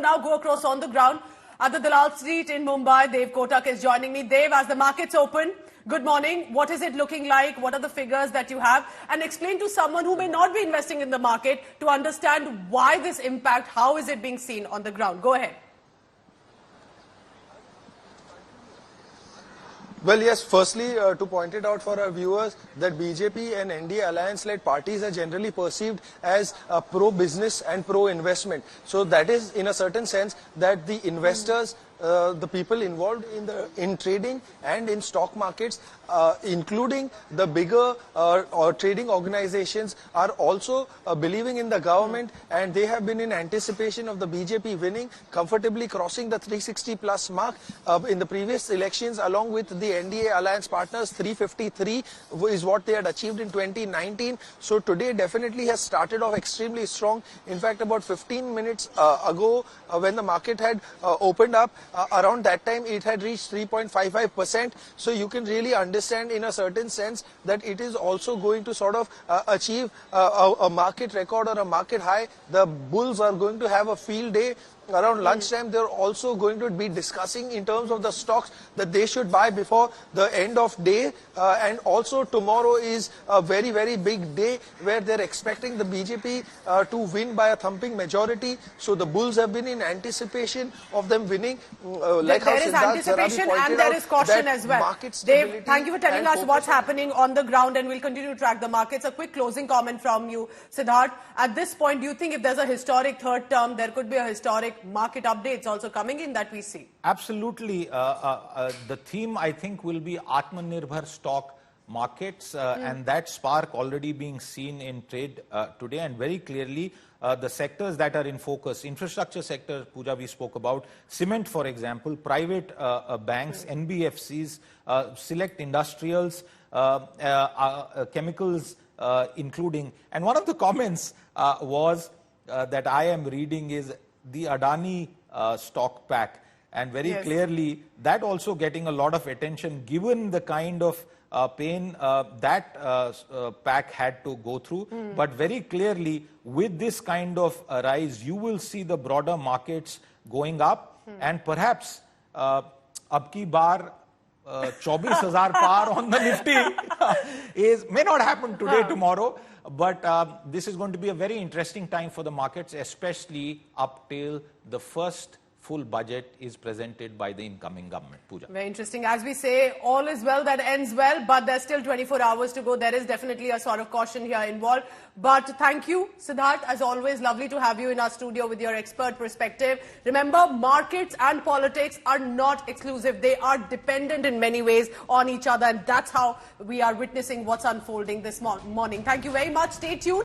now go across on the ground at the Dalal Street in Mumbai. Dev Kotak is joining me. Dev, as the markets open, good morning. What is it looking like? What are the figures that you have? And explain to someone who may not be investing in the market to understand why this impact, how is it being seen on the ground? Go ahead. Well, yes, firstly, to point it out for our viewers that BJP and NDA alliance-led parties are generally perceived as pro-business and pro-investment. So that is, in a certain sense, that the investors, the people involved in trading and in stock markets, including the bigger trading organizations, are also believing in the government, and they have been in anticipation of the BJP winning, comfortably crossing the 360 plus mark in the previous elections, along with the NDA alliance partners. 353 is what they had achieved in 2019. So today definitely has started off extremely strong. In fact, about 15 minutes ago, when the market had opened up, around that time it had reached 3.55%. So you can really understand in a certain sense that it is also going to sort of achieve a market record or a market high. The bulls are going to have a field day. Around lunchtime, they're also going to be discussing in terms of the stocks that they should buy before the end of day. And also tomorrow is a very, very big day where they're expecting the BJP to win by a thumping majority. So the bulls have been in anticipation of them winning. Like there is anticipation and there is caution as well. Dave, thank you for telling us what's happening on the ground, and we'll continue to track the markets. A quick closing comment from you, Siddharth. At this point, do you think if there's a historic third term, there could be a historic market updates also coming in that we see? Absolutely. The theme, I think, will be Atmanirbhar stock markets, and that spark already being seen in trade today, and very clearly the sectors that are in focus. Infrastructure sector, Pooja, we spoke about. Cement, for example, private banks, NBFCs, select industrials, chemicals including. And one of the comments was that I am reading is the Adani stock pack, and very clearly that also getting a lot of attention given the kind of pain that pack had to go through. But very clearly with this kind of rise, you will see the broader markets going up, and perhaps ab ki baar 24,000 par on the Nifty may not happen today, tomorrow. But this is going to be a very interesting time for the markets, especially up till the first full budget is presented by the incoming government. Pooja. Very interesting. As we say, all is well that ends well, but there's still 24 hours to go. There is definitely a sort of caution here involved. But thank you, Siddharth. As always, lovely to have you in our studio with your expert perspective. Remember, markets and politics are not exclusive. They are dependent in many ways on each other, and that's how we are witnessing what's unfolding this morning. Thank you very much. Stay tuned.